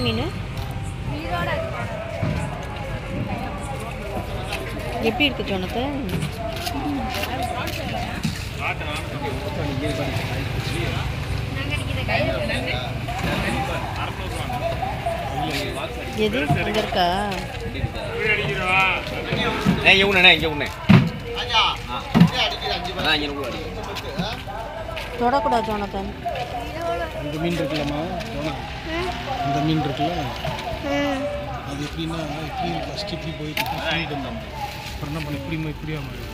மீன் எப்படி இருக்கு ஜோனத்தை? எது அங்கே இருக்கா? தொடக்கூடாது ஜோனத்தன். இந்த மீன் இருக்குல்லம்மா, இந்த மீன் இருக்குல்ல, அது எப்படின்னா இப்படி ஃபஸ்ட்டு இப்படி போயிட்டு ஃப்ரீடம் தான். அப்புறம் என்ன பண்ண இப்படியா மாதிரி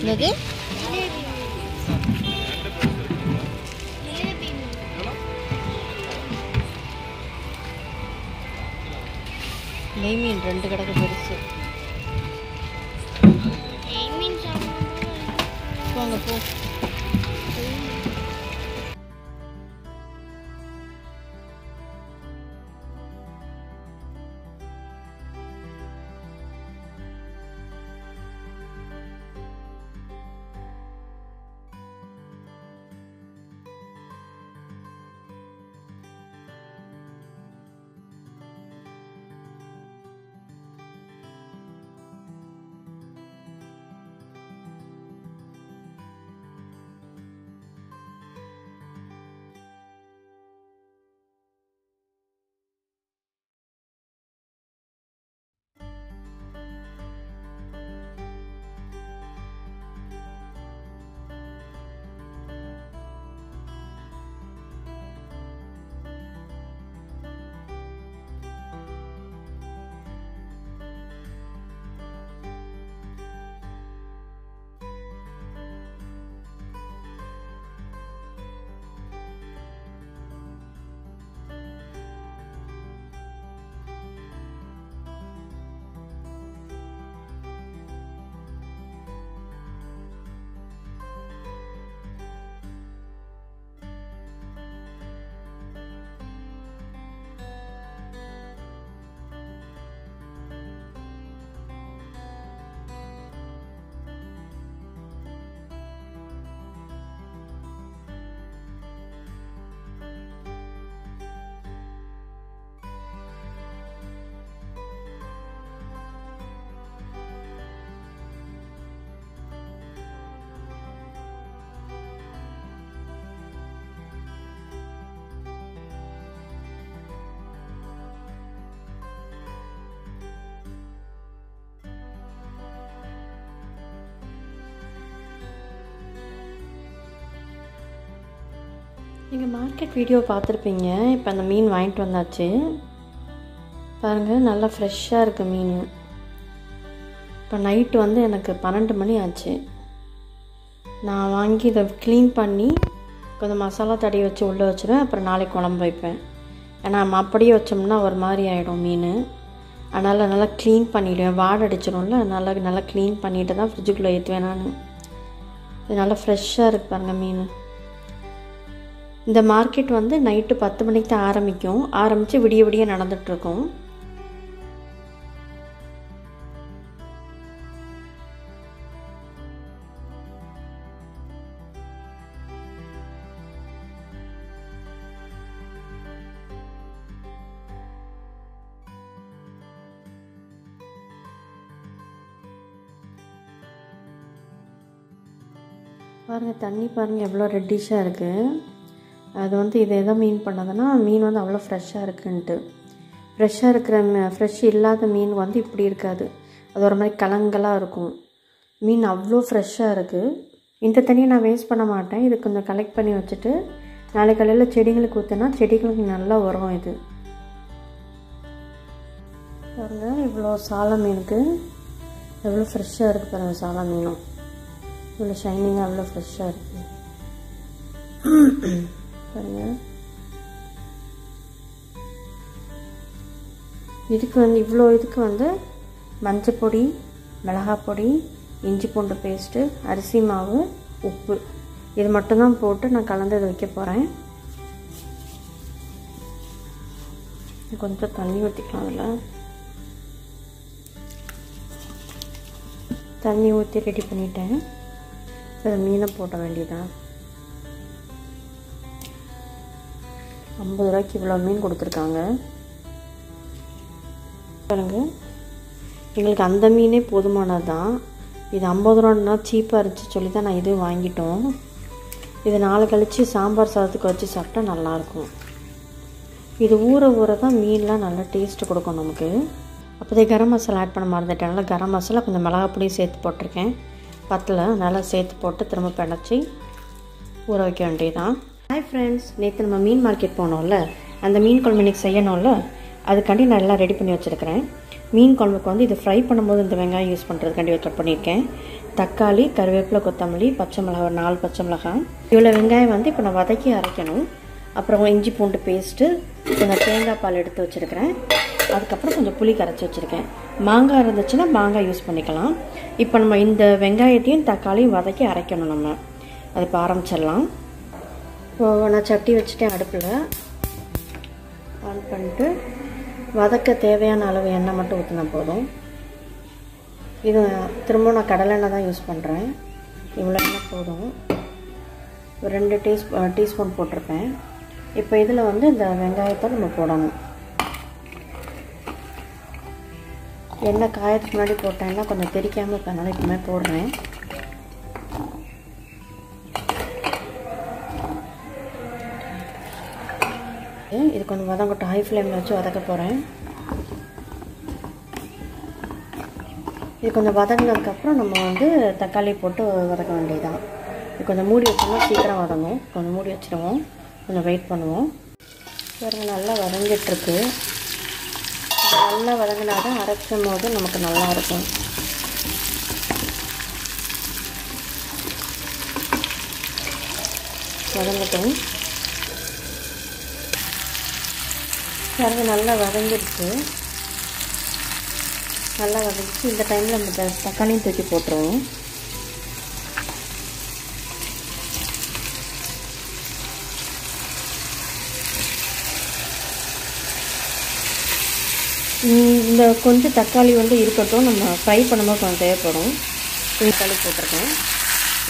என்னது? நெய் மீன் 2 கிடக்கு பெருசு. போங்க போ. நீங்கள் மார்க்கெட் வீடியோ பார்த்துருப்பீங்க. இப்போ அந்த மீன் வாங்கிட்டு வந்தாச்சு. பாருங்கள், நல்லா ஃப்ரெஷ்ஷாக இருக்குது மீன். இப்போ நைட்டு வந்து எனக்கு 12 மணி ஆச்சு. நான் வாங்கி இதை க்ளீன் பண்ணி கொஞ்சம் மசாலா தடவி வச்சு உள்ளே வச்சுருவேன். அப்புறம் நாளைக்கு குழம்பு வைப்பேன். ஏன்னா நம்ம அப்படியே வச்சோம்னா ஒரு மாதிரி ஆகிடும் மீன். அதனால் நல்லா க்ளீன் பண்ணிவிடுவேன். வாடை அடிச்சிடும்ல, நல்லா க்ளீன் பண்ணிவிட்டு தான் ஃப்ரிட்ஜுக்குள்ளே ஏற்றுவேன் நான். இது நல்லா ஃப்ரெஷ்ஷாக இருக்குது பாருங்கள் மீன். இந்த மார்க்கெட் வந்து நைட்டு 10 மணிக்கு தான் ஆரம்பித்து விடிய விடிய நடந்துகிட்ருக்கோம். பாருங்கள், தண்ணி பாருங்கள் எவ்வளோ ரெட்டிஷாக இருக்குது. அது வந்து இதை எதை மீன் பண்ணதுன்னா, மீன் வந்து அவ்வளோ ஃப்ரெஷ்ஷாக இருக்குன்ட்டு. ஃப்ரெஷ்ஷாக இருக்கிற ஃப்ரெஷ் இல்லாத மீன் வந்து இப்படி இருக்காது. அது ஒரு மாதிரி கலங்கலாக இருக்கும். மீன் அவ்வளோ ஃப்ரெஷ்ஷாக இருக்குது. இந்த தண்ணியை நான் வேஸ்ட் பண்ண மாட்டேன். இது கொஞ்சம் கலெக்ட் பண்ணி வச்சுட்டு நாளைக்கு காலையில் செடிகளுக்கு ஊற்றினா செடிகளுக்கு நல்லா வரும். இது பாருங்கள், இவ்வளோ சால மீனுக்கு எவ்வளோ ஃப்ரெஷ்ஷாக இருக்குது பாருங்கள். சால மீனும் இவ்வளோ ஷைனிங்காக எவ்வளோ ஃப்ரெஷ்ஷாக இருக்குது பாருங்கள். இதுக்கு வந்து இதுக்கு வந்து மஞ்சள் பொடி, மிளகாய் பொடி, இஞ்சி பூண்டு பேஸ்ட்டு, அரிசி மாவு, உப்பு இது மட்டும்தான் போட்டு நான் கலந்து இதை வைக்க போகிறேன். கொஞ்சம் தண்ணி ஊற்றிக்கலாம். அதில் தண்ணி ஊற்றி ரெடி பண்ணிட்டேன். சரி மீனை போட்ட வேண்டியதான். 50 ரூபாய்க்கு இவ்வளோ மீன் கொடுத்துருக்காங்க பாருங்க. எங்களுக்கு அந்த மீனே போதுமானது தான். இது 50 ரூபான்னா சீப்பாக இருந்துச்சு சொல்லி தான் நான் இதுவும் வாங்கிட்டோம். இது நாளை கழித்து சாம்பார் சாதத்துக்கு வச்சு சாப்பிட்டா நல்லாயிருக்கும். இது ஊற தான் மீன்லாம் நல்லா டேஸ்ட்டு கொடுக்கும் நமக்கு. அப்போதே கரம் மசாலா ஆட் பண்ண மறந்துட்டேன். நல்லா கரம் மசாலா கொஞ்சம் மிளகாப்பொடியும் சேர்த்து போட்டிருக்கேன். பத்தில் நல்லா சேர்த்து போட்டு திரும்ப பிணைச்சி ஊற வைக்க வேண்டியதான். ஹாய் ஃப்ரெண்ட்ஸ், நேற்று நம்ம மீன் மார்க்கெட் போனோம்ல, அந்த மீன் குழம்பு இன்றைக்கி செய்யணும்ல, அதுக்காண்டி நான் எல்லாம் ரெடி பண்ணி வச்சுருக்கிறேன். மீன் குழம்புக்கு வந்து இது ஃப்ரை பண்ணும்போது இந்த வெங்காயம் யூஸ் பண்ணுறதுக்காண்டி கட் பண்ணியிருக்கேன். தக்காளி, கருவேப்பிலை, கொத்தமல்லி, பச்சை மிளகாய் 4 பச்சை மிளகாய். இவ்வளோ வெங்காயம் வந்து இப்போ நான் வதக்கி அரைக்கணும். அப்புறம் இஞ்சி பூண்டு பேஸ்ட்டு, கொஞ்சம் தேங்காய் பால் எடுத்து வச்சுருக்கிறேன். அதுக்கப்புறம் கொஞ்சம் புளி கரைச்சி வச்சுருக்கேன். மாங்காய் இருந்துச்சுன்னா மாங்காய் யூஸ் பண்ணிக்கலாம். இப்போ நம்ம இந்த வெங்காயத்தையும் தக்காளியும் வதக்கி அரைக்கணும். நம்ம அது இப்போ ஆரம்பிச்சிடலாம். இப்போது நான் சட்டி வச்சுட்டேன். அடுப்பில் ஆன் பண்ணிட்டு வதக்க தேவையான அளவு எண்ணெய் மட்டும் ஊற்றினா போதும். இது திரும்ப நான் கடலெண்ணெய் தான் யூஸ் பண்ணுறேன். இவ்வளோ எண்ணெய் போதும். ஒரு 2 டீஸ்பூன் போட்டிருப்பேன். இப்போ இதில் வந்து இந்த வெங்காயத்தை நம்ம போடணும். எண்ணெய் காயத்துக்கு முன்னாடி போட்டேன்னா கொஞ்சம் தெரிக்காமல் இருக்கனால இப்போமே போடுறேன். இது கொஞ்சம் வதங்கட்டும். ஹை ஃப்ளேமில் வச்சு வதக்க போகிறேன். இது கொஞ்சம் வதங்கினதுக்கப்புறம் நம்ம வந்து தக்காளி போட்டு வதக்க வேண்டியதுதான். இது கொஞ்சம் மூடி வச்சோம்னா சீக்கிரம் வதங்கும். கொஞ்சம் மூடி வச்சுருவோம். கொஞ்சம் வெயிட் பண்ணுவோம். பாருங்க, நல்லா வதங்கிட்டுருக்கு. நல்லா வதங்கினா தான் அரைக்கும் போது நமக்கு நல்லாயிருக்கும். வதங்கட்டும். பாருங்க, நல்லா வதங்கிடுச்சு. நல்லா வதங்கிச்சு. இந்த டைமில் நம்ம தக்காளியும் தூக்கி போட்டுருவோம். இந்த கொஞ்சம் தக்காளி வந்து இருக்கட்டும். நம்ம ஃப்ரை பண்ணும்போது கொஞ்சம் தேவைப்படும். தக்காளி போட்டிருக்கேன்.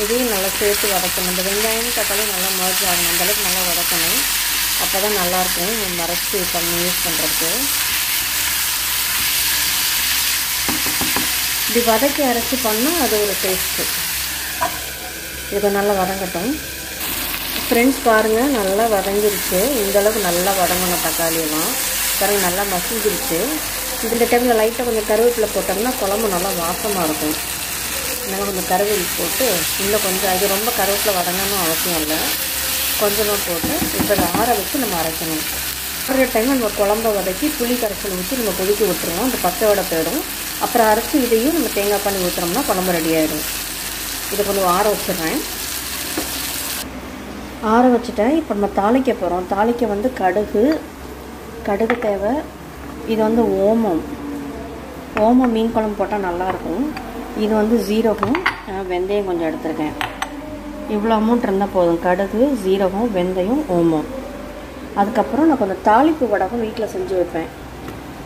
இதையும் நல்லா சேர்த்து வதக்கணும். இந்த வெங்காயம் தக்காளி நல்லா மர்ஜ் ஆகணும். அந்தளவுக்கு நல்லா வதக்கணும். அப்போ தான் நல்லாயிருக்கும் மறைச்சி பண்ணி யூஸ் பண்ணுறதுக்கு. இப்படி வதக்கி அரைச்சி பண்ணால் அது ஒரு டேஸ்ட்டு. இது நல்லா வதங்கட்டும். ஃப்ரெண்ட்ஸ் பாருங்கள், நல்லா வதங்கிருச்சு. இந்தளவுக்கு நல்லா வதங்கணும். தக்காளியெல்லாம் பாருங்கள் நல்லா மசிஞ்சிருச்சு. இந்த டைமில் லைட்டாக கொஞ்சம் கருவேப்பிலை போட்டோம்னா குழம்பு நல்லா வாசமாக இருக்கும். அதனால் கொஞ்சம் கருவேப்பிலை போட்டு இன்னும் கொஞ்சம், அது ரொம்ப கருவேப்பிலை வதங்கணும் அவசியம் இல்லை, கொஞ்சமாக போட்டு இப்போ ஆற வச்சு நம்ம அரைக்கணும். அரைக்கிற டைம் நம்ம குழம்ப வதக்கி புளி கரைசல் ஊற்றி நம்ம கொதிக்க விட்டுருவோம். அந்த பச்சையோட போயிடும். அப்புறம் அரைச்சி இதையும் நம்ம தேங்காய் பண்ணி ஊற்றுறோம்னா குழம்பு ரெடி ஆகிடும். இதை கொஞ்சம் ஆற வச்சிடுறேன். ஆற வச்சுட்டேன். இப்போ நம்ம தாளிக்க போகிறோம். தாளிக்க வந்து கடுகு தேவை. இது வந்து ஓமம் மீன் குழம்பு போட்டால் நல்லாயிருக்கும். இது வந்து ஜீரகம், வெந்தயம் கொஞ்சம் எடுத்துருக்கேன். இவ்வளோ அமௌண்ட் இருந்தால் போதும். கடுகு, ஜீரகம், வெந்தயம், ஓமம். அதுக்கப்புறம் நான் கொஞ்சம் தாளிப்பு வடகம் வீட்டில் செஞ்சு வைப்பேன்.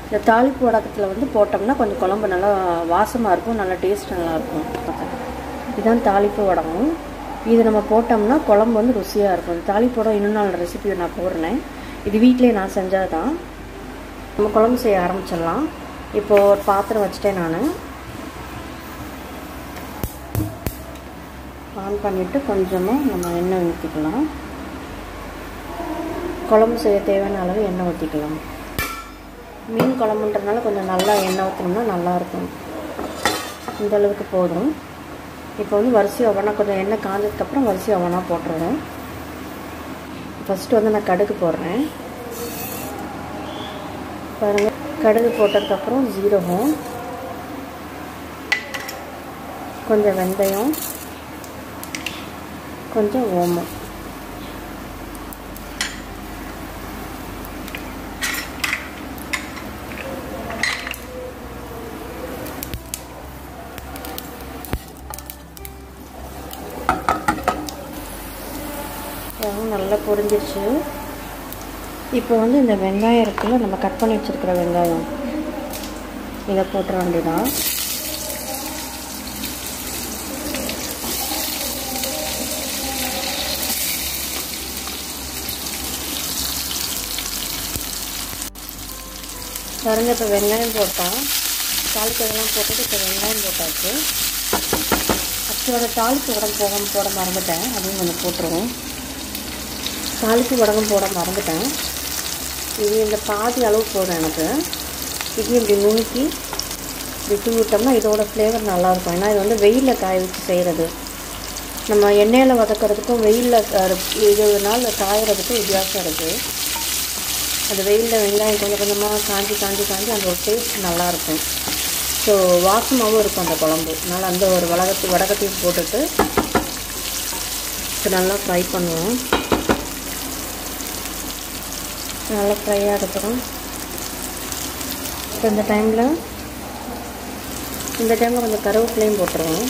இந்த தாளிப்பு வடகத்தில் வந்து போட்டோம்னா கொஞ்சம் குழம்பு நல்லா வாசமாக இருக்கும், நல்லா டேஸ்ட் நல்லாயிருக்கும். இதுதான் தாளிப்பு வடகம். இது நம்ம போட்டோம்னா குழம்பு வந்து ருசியாக இருக்கும். தாளிப்பு வடகம் இன்னும் 4 ரெசிபி நான் போடுறேன். இது வீட்டிலே நான் செஞ்சால் தான். நம்ம குழம்பு செய்ய ஆரம்பிச்சிடலாம். இப்போது ஒரு பாத்திரம் வச்சுட்டேன். நான் ஆன் பண்ணிவிட்டு கொஞ்சமாக நம்ம எண்ணெய் ஊற்றிக்கலாம். குழம்பு செய்ய தேவையான அளவு எண்ணெய் ஊற்றிக்கலாம். மீன் குழம்புன்றதுனால கொஞ்சம் நல்லா எண்ணெய் ஊற்றணும்னா நல்லாயிருக்கும். இந்த அளவுக்கு போதும். இப்போ வந்து வரிசை ஒவ்வொன்றா கொஞ்சம் எண்ணெய் காஞ்சதுக்கப்புறம் வரிசை ஒவ்வொன்றா போட்டுருவோம். ஃபஸ்ட்டு வந்து நான் கடுகு போடுறேன். பாருங்கள், கடுகு போட்டதுக்கப்புறம் ஜீரகம், கொஞ்சம் வெந்தயம், கொஞ்சம் ஓமம், நல்லா பொரிஞ்சிருச்சு. இப்போ வந்து இந்த வெங்காயம் இருக்குல்ல, நம்ம கட் பண்ணி வச்சுருக்கிற வெங்காயம், இதை போட்டுற வேண்டியதான். பாருங்க, இப்போ வெங்காயம் போட்டோம். தாளிக்கிறதெல்லாம் போட்டுட்டு இப்போ வெங்காயம் போட்டாச்சு. அச்சோட தாளிப்பு உடம்பு போட மறந்துட்டேன், அதையும் கொஞ்சம் போட்டுருவோம். தாளிப்பு வடகம் போட மறந்துட்டேன். இது இந்த பாதி அளவு போதும் எனக்கு. இதையும் இப்படி நுணுக்கி இப்படி தூவிட்டோம்னா இதோட ஃப்ளேவர் நல்லாயிருக்கும். ஏன்னா இது வந்து வெயிலில் காய வச்சு செய்கிறது. நம்ம எண்ணெயில் வதக்கிறதுக்கும் வெயிலில் இதனால் காயறதுக்கும் வித்தியாசம் இருக்குது. அது வெயிலில் வெங்காயம் கொஞ்சம் கொஞ்சமாக காஞ்சி அந்த ஒரு டேஸ்ட் நல்லாயிருக்கும். ஸோ வாசமாகவும் இருக்கும் அந்த குழம்பு. அதனால் அந்த ஒரு வடகத்தையும் போட்டுட்டு நல்லா ஃப்ரை பண்ணுவோம். நல்லா ஃப்ரை ஆகட்டும். இப்போ இந்த டைமில் கொஞ்சம் கருவேப்பிலையும் போட்டுருவோம்.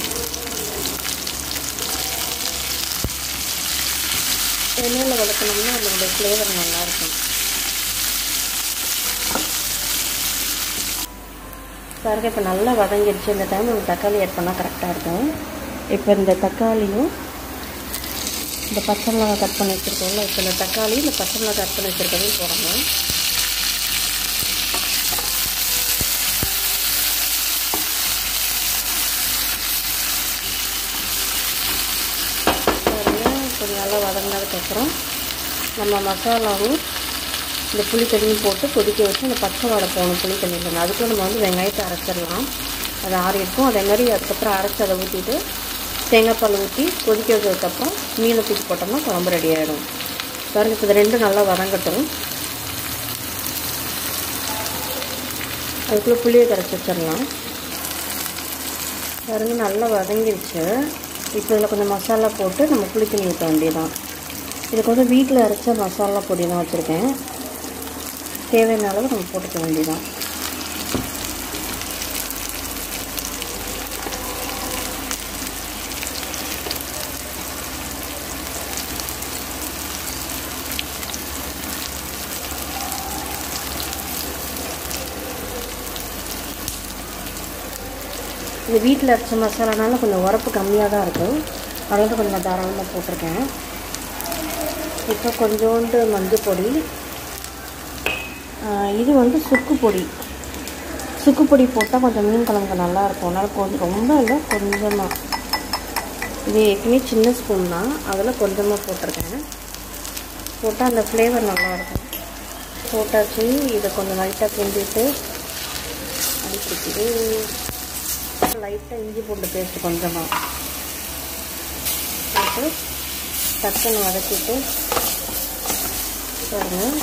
எண்ணெயில் வதக்கணும்னா அதோட ஃப்ளேவர் நல்லாயிருக்கும். பாருங்க, இப்போ நல்லா வதங்கிடுச்சு. இந்த டைம் நம்ம தக்காளி ஆட் பண்ணால் கரெக்டாக இருக்கும். இப்போ இந்த தக்காளியும் இந்த பச்சை மிளகாய் கட் பண்ணி வச்சுருக்கோம்ல, இப்போ இந்த தக்காளி இந்த பச்சை மிளகாய் கட் பண்ணி வச்சுருக்கதையும் போடணும். கொஞ்சம் நல்லா வதங்கினதுக்கப்புறம் நம்ம மசாலாவும் இந்த புளி தண்ணியும் போட்டு கொதிக்க வச்சு இந்த பச்சை வாடை போகணும் புளி தண்ணியில். அதுக்கும் நம்ம வந்து வெங்காயத்தை அரைச்சிடலாம். அது ஆறி இருக்கும். அதேமாதிரி அதுக்கப்புறம் அரைச்சி அதை ஊற்றிட்டு தேங்காய் பால் ஊற்றி கொதிக்க வச்சதுக்கப்புறம் மீனை தூக்கி போட்டோம்னா குழம்பு ரெடி ஆகிடும். பாருங்க, இப்போ இது ரெண்டும் நல்லா வதங்கட்டும். அதுக்குள்ளே புளியை கரைச்சி வச்சிடலாம். பாருங்க, நல்லா வதங்கிடுச்சு. இப்போ இதில் கொஞ்சம் மசாலா போட்டு நம்ம புளி தண்ணி ஊற்ற வேண்டியதான். இதுக்கு வந்து வீட்டில் அரைச்ச மசாலா பொடி தான் வச்சுருக்கேன். தேவையான அளவு நம்ம போட்டுக்க வேண்டியதான். இது வீட்டில் அரைச்ச மசாலானால கொஞ்சம் உரப்பு கம்மியாக தான் இருக்கும். அதனால கொஞ்சம் தாராளமாக போட்டிருக்கேன். இப்போ கொஞ்சோண்டு மஞ்சள் பொடி, இது வந்து சுக்கு பொடி போட்டால் கொஞ்சம் மீன் குழம்பு நல்லாயிருக்கும். அதனால் கொஞ்சம் ரொம்ப இல்லை, கொஞ்சமாக. இது ஏற்கனவே சின்ன ஸ்பூன் தான், அதில் கொஞ்சமாக போட்டிருக்கேன். போட்டால் அந்த ஃப்ளேவர் நல்லாயிருக்கும். போட்டாச்சு. இதை கொஞ்சம் லைட்டாக கிண்டிட்டு அடிச்சுட்டு லைட்டாக இஞ்சி பூண்டு பேஸ்ட்டு கொஞ்சமாக போட்டு டக்குன்னு வதக்கிட்டு பாருங்கள்.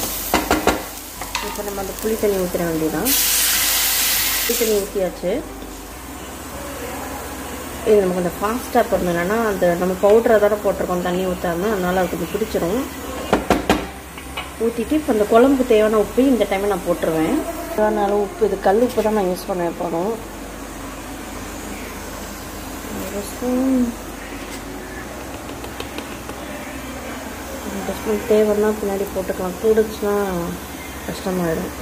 இப்போ நம்ம அந்த புளி தண்ணி ஊற்றிட வேண்டியதான். புளி தண்ணி ஊற்றியாச்சு. இது நம்ம கொஞ்சம் ஃபாஸ்ட்டாக பண்ணணும்னா அந்த நம்ம பவுடரை தானே போட்டிருக்கோம் தண்ணி ஊற்றாமல், அதனால் அது கொஞ்சம் பிடிச்சிரும். ஊற்றிட்டு இப்போ இந்த குழம்புக்கு தேவையான உப்பு இந்த டைமில் நான் போட்டுருவேன். தேவையான அளவு உப்பு, இது கல் உப்பு தான் நான் யூஸ் பண்ண போகிறோம். ஒரு ஸ்பூன் தேவைன்னா பின்னாடி போட்டுக்கலாம். கூடுச்சுன்னா கஷ்டமாயிடும்.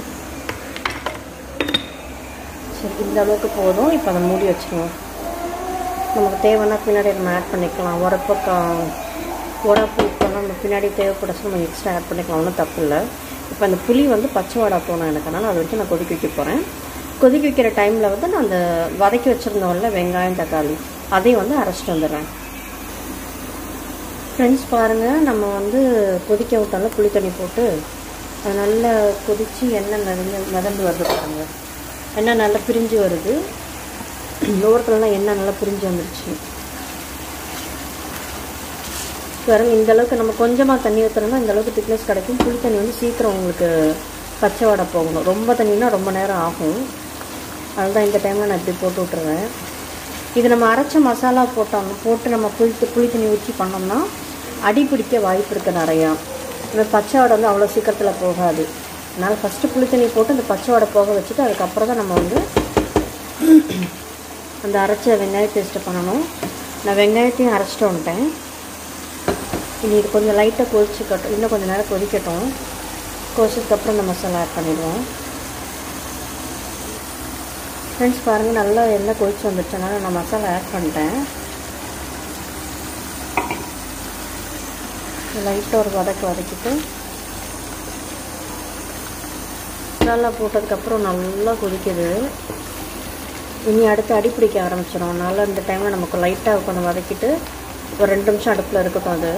சரி, இந்த அளவுக்கு போதும். இப்போ அதை மூடி வச்சுருவோம். நமக்கு தேவைன்னா பின்னாடி நம்ம ஆட் பண்ணிக்கலாம். உரப்பு உப்பெல்லாம் நம்ம பின்னாடி தேவைப்படச்சு நம்ம எக்ஸ்ட்ரா ஆட் பண்ணிக்கலாம், ஒன்றும் தப்பு இல்லை. இப்போ அந்த புளி வந்து பச்சை வாடை போகணும் எனக்கு, அதனால் அதை வச்சு நான் கொதிக்க வைக்க போகிறேன். கொதிக்க வைக்கிற டைமில் வந்து நான் அந்த வதக்கி வச்சுருந்தோம்ல வெங்காயம் தக்காளி, அதையும் வந்து அரைச்சிட்டு வந்துடுறேன். ஃப்ரெண்ட்ஸ் பாருங்கள், நம்ம வந்து கொதிக்க விட்டாலும் புளி தண்ணி போட்டு அது நல்லா கொதித்து எண்ணெய் மிதந்து வருது பாருங்கள். எண்ணெய் நல்லா பிரிஞ்சு வருது. ஓரத்துலலாம் எண்ணெய் நல்லா பிரிஞ்சு வந்துடுச்சு பாருங்க. இந்தளவுக்கு நம்ம கொஞ்சமாக தண்ணி ஊற்றுறோம்னா இந்தளவுக்கு திக்னஸ் கிடைக்கும். புளி தண்ணி வந்து சீக்கிரம் உங்களுக்கு பச்சை வாடை போகணும். ரொம்ப தண்ணினா ரொம்ப நேரம் ஆகும். அதுதான் இந்த டைமில் நான் இப்படி போட்டு விட்ருவேன். இது நம்ம அரைச்ச மசாலா போட்டு நம்ம புளி தண்ணி ஊற்றி பண்ணோம்னா அடி பிடிக்க வாய்ப்பு இருக்குது நிறையா. இந்த பச்சை வாடை வந்து அவ்வளோ சீக்கிரத்தில் போகாது. அதனால் ஃபஸ்ட்டு புளி தண்ணி போட்டு அந்த பச்சை வாடை போக வச்சுட்டு அதுக்கப்புறம் தான் நம்ம வந்து அந்த அரைச்ச வெங்காய பேஸ்ட்டு பண்ணணும். நான் வெங்காயத்தையும் அரைச்சிட்டு வந்துட்டேன். இனி இது கொஞ்சம் லைட்டாக கொதிச்சுக்கட்டும், இன்னும் கொஞ்சம் நேரம் கொதிக்கட்டும். கொதிச்சதுக்கப்புறம் இந்த மசாலா ஆட் பண்ணிடுவோம். ஃப்ரெண்ட்ஸ் பாருங்கள், நல்லா எண்ணெய் கொதிச்சு வந்துடுச்சனால நான் மசாலா ஆட் பண்ணிட்டேன். லைட்டாக ஒரு வதக்கிட்டு மசாலா போட்டதுக்கப்புறம் நல்லா கொதிக்குது. இனி அடுத்து அடி பிடிக்க ஆரம்பிச்சிடும். அதனால் இந்த டைமில் நமக்கு லைட்டாக கொஞ்சம் வதக்கிட்டு ஒரு 2 நிமிஷம் அடுப்பில் இருக்கட்டும். அது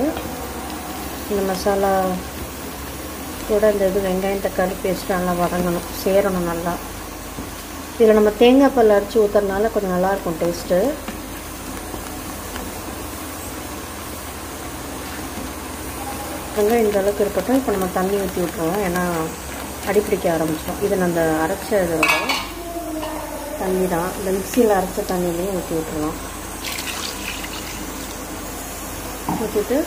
இந்த மசாலா கூட இந்த இது வெங்காயம் தக்காளி பேஸ்ட்டு நல்லா வதங்கணும், சேரணும் நல்லா. இதில் நம்ம தேங்காய் பால் அரைச்சி ஊற்றுறதுனால கொஞ்சம் நல்லாயிருக்கும் டேஸ்ட்டு. வெங்காயம் இந்த அளவுக்கு இருக்கட்டும். இப்போ நம்ம தண்ணி ஊற்றி விட்ருவோம், ஏன்னா அடிப்பிடிக்க ஆரம்பிச்சிடும். இது நம்ம அரைச்ச இதோட தண்ணி தான், இந்த மிக்சியில் அரைச்ச தண்ணியிலையும் ஊற்றி விட்டுருலாம். ஊற்றிட்டு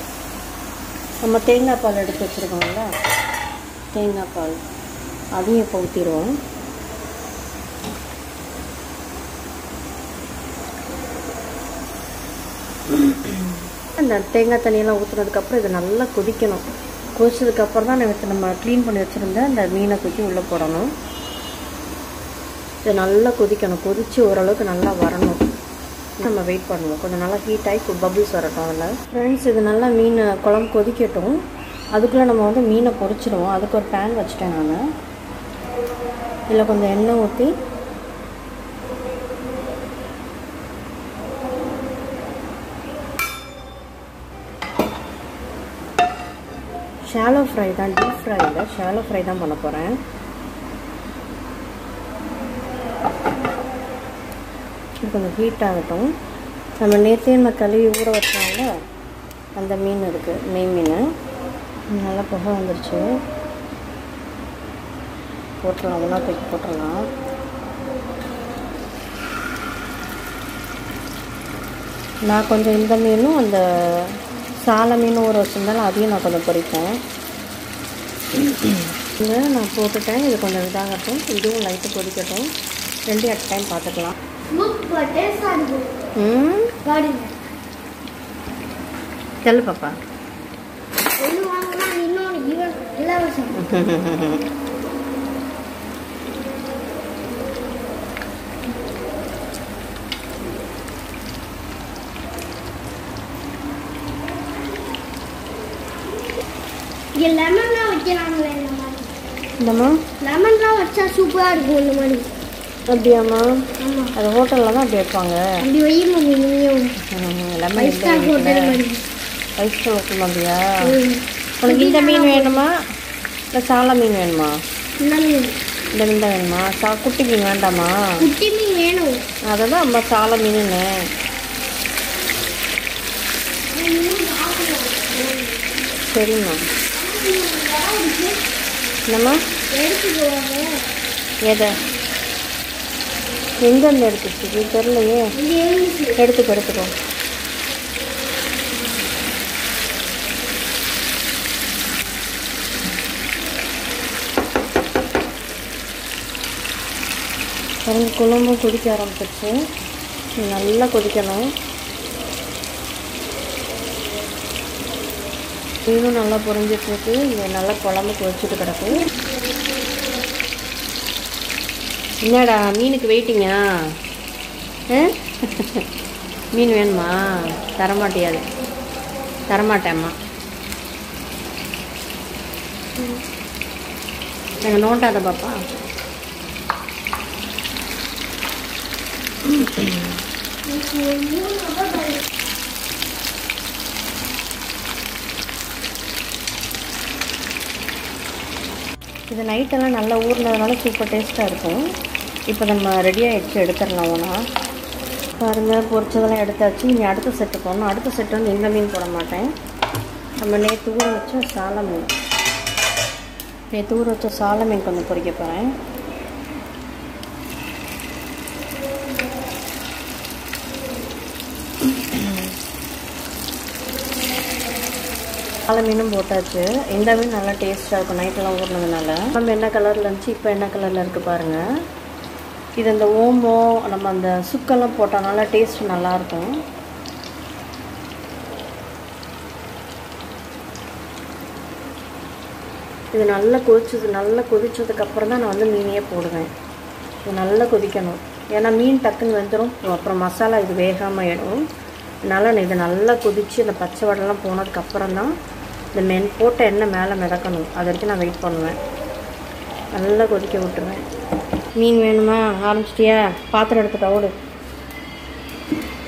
நம்ம தேங்காய் பால் எடுத்து வச்சுருக்கோம்ல, தேங்காய் பால் அதையும் இப்போ ஊற்றிடுவோம். இந்த தேங்காய் தண்ணியெல்லாம் ஊற்றுனதுக்கப்புறம் இது நல்லா கொதிக்கணும். கொதிச்சதுக்கப்புறம் தான் நம்ம க்ளீன் பண்ணி வச்சுருந்த இந்த மீனை தூக்கி உள்ளே போடணும். இது நல்லா கொதிக்கணும். கொதித்து ஓரளவுக்கு நல்லா வரணும். நம்ம வெயிட் பண்ணுவோம். கொஞ்சம் நல்லா ஹீட் ஆகி பபிள்ஸ் வரட்டும் அதில். ஃப்ரெண்ட்ஸ், இது நல்லா மீன் குழம்பு கொதிக்கட்டும். அதுக்குள்ளே நம்ம வந்து மீனை பொரிச்சிடுவோம். அதுக்கு ஒரு பேன் வச்சுட்டேன் நான். இதில் கொஞ்சம் எண்ணெய் ஊற்றி ஷாலோ ஃப்ரை தான், டீப் ஃப்ரை இல்லை, ஷாலோ ஃப்ரை தான் பண்ண போகிறேன். இது கொஞ்சம் ஹீட் ஆகட்டும். நம்ம நேற்றே நம்ம கழுவி ஊற வச்சாங்கள அந்த மீன் இருக்குது, நெய் மீன். நல்லா புகை வந்துருச்சு. போட்டுடலாம், ஒன்றா தூக்கி போட்டுடலாம். நான் கொஞ்சம் இந்த மீனும் அந்த சாலை மீன் ஊற வச்சுருந்தாலும் அதையும் நான் கொஞ்சம் பொரிப்பேன். இதை நான் போட்டுட்டேன். இது கொஞ்சம் இதாகட்டும். இதுவும் லைட்டு கொதிக்கட்டும். 2 at டைம் பார்த்துக்கலாம். சொல்லு பாப்பா. லெமன்லாம் வைக்கிறாங்களே இந்தம்மா, லெமன்லாம் வச்சா சூப்பராக இருக்கும் இந்த மாதிரி. அப்படியாம்மா? அது ஹோட்டலில் தான் அப்படி வைப்பாங்க. அப்படி வையும் நீயும் லெமன் ஃபைவ் ஸ்டார் ஹோட்டல் மாதிரி. 5 ஸ்டார் ஹோட்டல் மாதிரியா? உனக்கு இந்த மீன் வேணுமா இல்லை சாலை மீன் வேணுமா? இந்த மீன் தான் வேணுமா? குட்டி மீன் வேண்டாமா? குட்டி மீன் வேணும். அதை தான் அம்மா சாலை மீனுன்னு. சரிம்மா. என்னம்மா? எடுத்துக்கோங்க. எதை? எங்கேருந்து எடுத்துச்சு தெரியலையே. எடுத்துக்கோ. குழம்பும் கொதிக்க ஆரம்பிச்சிருச்சு. நல்லா கொதிக்கணும். மீனும் நல்லா பொரிஞ்சிட்ருக்கு. இங்கே நல்லா குழம்பு கொதிச்சுட்டு கிடக்கு. என்னடா மீனுக்கு வெயிட்டிங்கா? மீன் வேணுமா? தரமாட்டேம்மா. நாங்கள் நோண்டாத பாப்பா. இது நைட்டெல்லாம் நல்லா ஊறினதுனால சூப்பர் டேஸ்ட்டாக இருக்கும். இப்போ நம்ம ரெடியாக எடுத்துடலாம். ஒன்றா பாருங்கள், பொரிச்சதெல்லாம் எடுத்தாச்சு. இனி அடுத்த செட்டு போடணும். அடுத்த செட்டு வந்து இந்த மீன் போட மாட்டேன். நம்ம நேற்று ஊற வச்ச சாலை மீன் கொஞ்சம் பொரிக்க போகிறேன். சாலை மீனும் போட்டாச்சு. இந்த மீன் நல்லா டேஸ்ட்டாக இருக்கும் நைட்டெல்லாம் ஊறினதுனால. நம்ம என்ன கலரில் இருந்துச்சு, இப்போ என்ன கலரில் இருக்குது பாருங்கள். இது அந்த ஓமம் நம்ம அந்த சுக்கெல்லாம் போட்டால் நல்லா டேஸ்ட் நல்லாயிருக்கும். இது நல்லா கொதிச்சதுக்கப்புறம் தான் நான் வந்து மீனையே போடுவேன். இது நல்லா கொதிக்கணும். ஏன்னா மீன் டக்குன்னு வெந்துடும். அப்புறம் மசாலா இது வேகாமல் ஆகிடும். அதனால் இது நல்லா கொதித்து அந்த பச்சை வடலாம் போனதுக்கப்புறம் தான் இந்த போட்ட எண்ணெய் மேலே மிதக்கணும். அது வரைக்கும் நான் வெயிட் பண்ணுவேன். நல்லா கொதிக்க விட்டுருவேன். மீன் வேணுமா? ஆரம்பிச்சிட்டியா? பாத்திரம் எடுத்துட்டா ஓடு.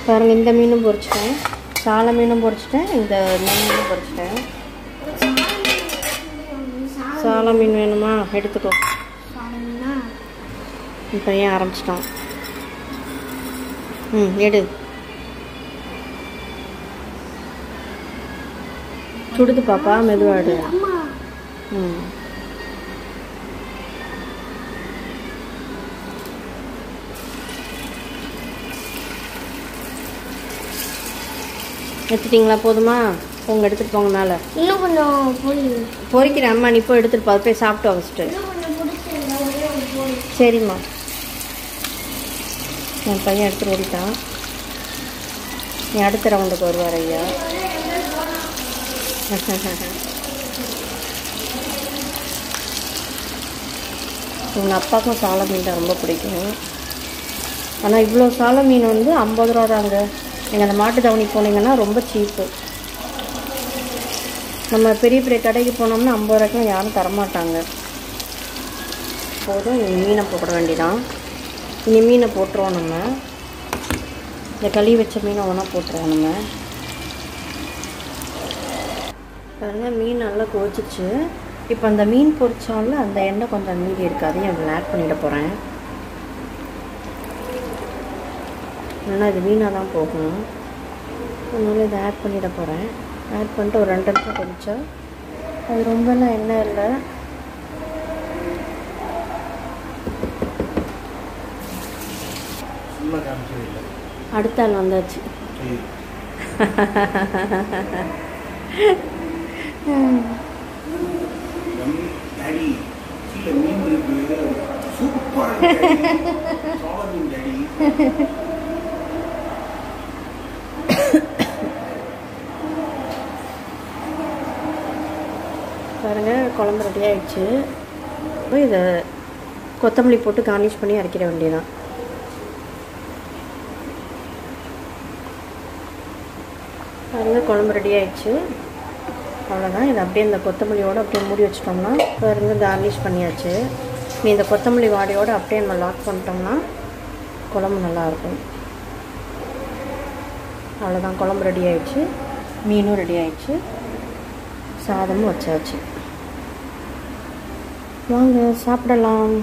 பாருங்கள், இந்த மீனும் பொரிச்சிட்டேன், சாலை மீனும் பொரிச்சிட்டேன், இந்த மீனும் பொரிச்சிட்டேன். சாலை மீன் வேணுமா? எடுத்துக்கோ. இப்போ ஏன் ஆரம்பிச்சிட்டான்? எடு. சுடுது பாப்பா, மெதுவாடு. எடுத்துட்டிங்களா? போதுமா? உங்க எடுத்துகிட்டு போங்க மேலே. இன்னும் கொஞ்சம் பொறிக்கிறேன் அம்மா, நீ இப்போ எடுத்துகிட்டு போ, போய் சாப்பிட்டு வச்சுட்டு. சரிம்மா. என் பையன் எடுத்துகிட்டு ஓடிட்டான். நீ அடுத்த ரவுண்டுக்கு வருவார் ஐயா. எங்கள் அப்பாவுக்கும் சாலை மீன் தான் ரொம்ப பிடிக்கும். ஆனால் இவ்வளோ சாலை மீன் வந்து 50 ரூபா தாங்க. நீங்கள் அந்த மாட்டு தவணி போனீங்கன்னா ரொம்ப சீப்பு. நம்ம பெரிய பெரிய கடைக்கு போனோம்னா 50 ரூபாய்க்குலாம் யாரும் தரமாட்டாங்க. போதும், இனி மீனை போட வேண்டியதான். இனி மீனை போட்டுருவோம். நம்ம இந்த கழுவி வச்ச மீனை ஒன்றா போட்டுருவோம். நம்ம பாருங்கள், மீன் நல்லா கொதிச்சிச்சு. இப்போ அந்த மீன் பொரிச்சாலும் அந்த எண்ணெய் கொஞ்சம் மீதி இருக்காது, அதில் ஆட் பண்ணிட போகிறேன். இல்லைன்னா இது மீனாக தான் போகணும். அதனால இதை ஆட் பண்ணிட போகிறேன். ஆட் பண்ணிட்டு ஒரு 2 நிமிஷம் கொதிச்சா அது ரொம்பலாம் எண்ணெய் இல்லை. அடுத்த ஆள் வந்தாச்சு. பாருங்க, குழம்பு ரெடி ஆயிடுச்சு. இதை கொத்தமல்லி போட்டு கார்னிஷ் பண்ணி அரைக்கிற வேண்டியதான். பாருங்க, குழம்பு ரெடி ஆயிடுச்சு. அவ்வளோதான். இதை அப்படியே இந்த கொத்தமல்லியோடு அப்படியே மூடி வச்சிட்டோம்னா பாருங்க கார்னிஷ் பண்ணியாச்சு. நீ இந்த கொத்தமல்லி வாடையோடு அப்படியே நம்ம லாக் பண்ணிட்டோம்னா குழம்பு நல்லாயிருக்கும். அவ்வளோதான், குழம்பு ரெடி ஆயிடுச்சு, மீனும் ரெடி ஆயிடுச்சு, சாதமும் வச்சாச்சு. வாங்க சாப்பிடலாம்.